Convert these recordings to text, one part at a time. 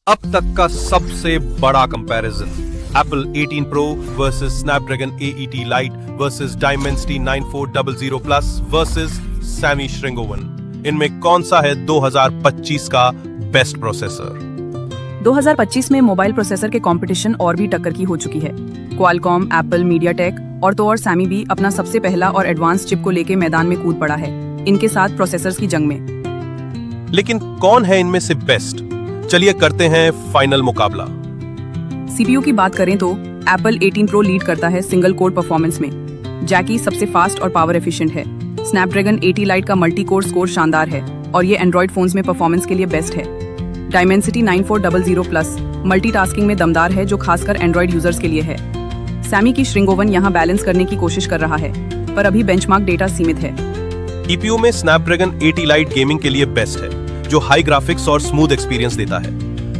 अब तक का सबसे बड़ा comparison, Apple 18 Pro versus Snapdragon 8 Lite versus Dimensity 9400 Plus versus Sammy Shringovan। इनमें कौन सा है 2025 का बेस्ट प्रोसेसर? 2025 में मोबाइल प्रोसेसर के कंपटीशन और भी टक्कर की हो चुकी है। क्वालकॉम, एप्पल, मीडियाटेक और सैमी भी अपना सबसे पहला और एडवांस चिप को लेके मैदान में कूद पड़ा है, इनके साथ प्रोसेसर्स की जंग में। लेकिन कौन है इनमें से बेस्ट? चलिए करते हैं फाइनल मुकाबला। सीपीयू की बात करें तो एप्पल 18 Pro लीड करता है सिंगल कोर परफॉर्मेंस में। जैकी सबसे फास्ट और पावर एफिशिएंट है। स्नैपड्रैगन 80 Lite का मल्टी कोर स्कोर शानदार है और ये एंड्रॉइड फोन्स में परफॉर्मेंस के लिए बेस्ट है। डायमेंसिटी 9400 प्लस मल्टीटास्किंग में दमदार है, जो खासकर एंड्रॉइड यूजर्स के लिए है। सैमी की श्रिंगोवन यहाँ बैलेंस करने की कोशिश कर रहा है, पर अभी बेंचमार्क डेटा सीमित है। ईपीयू में स्नैपड्रैगन 80 Lite गेमिंग के लिए बेस्ट है, जो हाई ग्राफिक्स और स्मूथ एक्सपीरियंस देता है।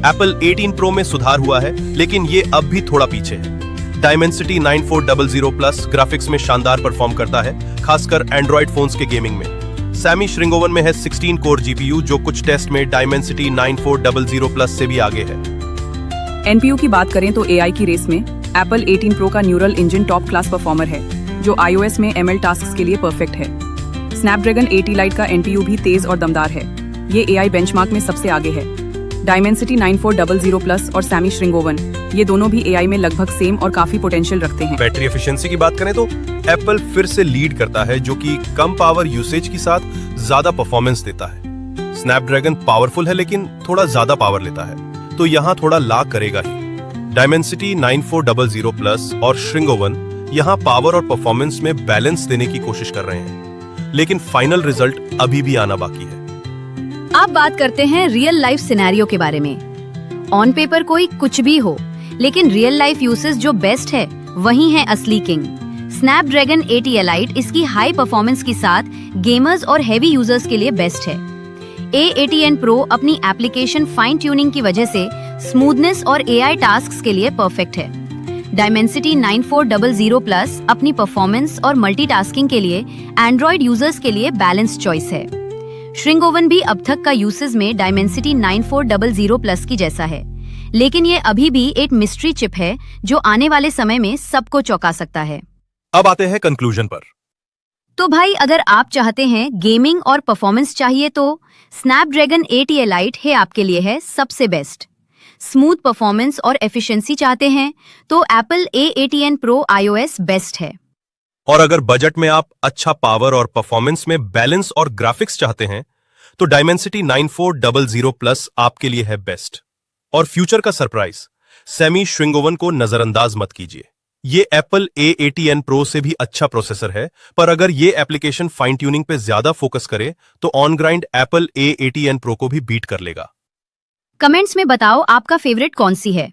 एप्पल 18 Pro में सुधार हुआ है, लेकिन ये अब भी थोड़ा पीछे है। डायमेंसिटी 9400 प्लस ग्राफिक्स में शानदार परफॉर्म करता है, खासकर एंड्रॉइड फोन्स के गेमिंग में। सैमी श्रिंगोवन में है 16 कोर जीपीयू, जो कुछ टेस्ट में डायमेंसिटी 9400 प्लस से भी आगे है। एनपीयू की बात करें तो एआई की रेस में एप्पल 18 Pro का neural engine top class performer है, जो iOS में ML टास्क्स के लिए परफेक्ट है। स्नैपड्रैगन 80 Lite का एनपीयू भी तेज और दमदार है, ये एआई बेंचमार्क में सबसे आगे है। डायमेंसिटी 9400 प्लस और सैमी श्रिंगोवन, ये दोनों भी एआई में लगभग सेम और काफी पोटेंशियल रखते हैं। बैटरी एफिशिएंसी की बात करें तो एप्पल फिर से लीड करता है, जो कि कम पावर यूसेज के साथ ज्यादा परफॉर्मेंस देता है। स्नैपड्रैगन पावरफुल है, लेकिन थोड़ा ज्यादा पावर लेता है, तो यहाँ थोड़ा लाग करेगा ही। डायमेंसिटी 9400 प्लस और श्रिंगोवन यहाँ पावर और परफॉर्मेंस में बैलेंस देने की कोशिश कर रहे हैं, लेकिन फाइनल रिजल्ट अभी भी आना बाकी है। अब बात करते हैं रियल लाइफ सिनेरियो के बारे में। ऑन पेपर कोई कुछ भी हो, लेकिन रियल लाइफ यूसेज जो बेस्ट है वही है असली किंग। स्नैपड्रैगन 80 Lite इसकी हाई परफॉर्मेंस के साथ गेमर्स और हेवी यूजर्स के लिए बेस्ट है। A18 Pro अपनी एप्लीकेशन फाइन ट्यूनिंग की वजह से स्मूथनेस और AI टास्क्स के लिए परफेक्ट है। डायमेंसिटी 9400 प्लस अपनी परफॉर्मेंस और मल्टीटास्किंग के लिए एंड्रॉइड यूजर्स के लिए बैलेंस चॉइस है। श्रिंगोवन भी अब तक का यूसेज में डायमेंसिटी 9400 प्लस की जैसा है, लेकिन ये अभी भी एक मिस्ट्री चिप है, जो आने वाले समय में सबको चौंका सकता है। अब आते हैं कंक्लूजन पर। तो भाई, अगर आप चाहते हैं गेमिंग और परफॉर्मेंस चाहिए तो स्नैपड्रैगन 80 Lite है आपके लिए है सबसे बेस्ट। स्मूथ परफॉर्मेंस और एफिशिएंसी चाहते हैं तो Apple A18 Pro iOS best है। और अगर बजट में आप अच्छा पावर और परफॉर्मेंस में बैलेंस और ग्राफिक्स चाहते हैं तो डायमेंसिटी 9400 प्लस आपके लिए है बेस्ट। और फ्यूचर का सरप्राइज, सैमी श्रिंगोवन को नजरअंदाज मत कीजिए। ये एप्पल A18 Pro से भी अच्छा प्रोसेसर है, पर अगर ये एप्लीकेशन फाइन ट्यूनिंग पे ज्यादा फोकस करे तो on grind Apple A18 Pro को भी बीट कर लेगा। कमेंट्स में बताओ आपका फेवरेट कौन सी है।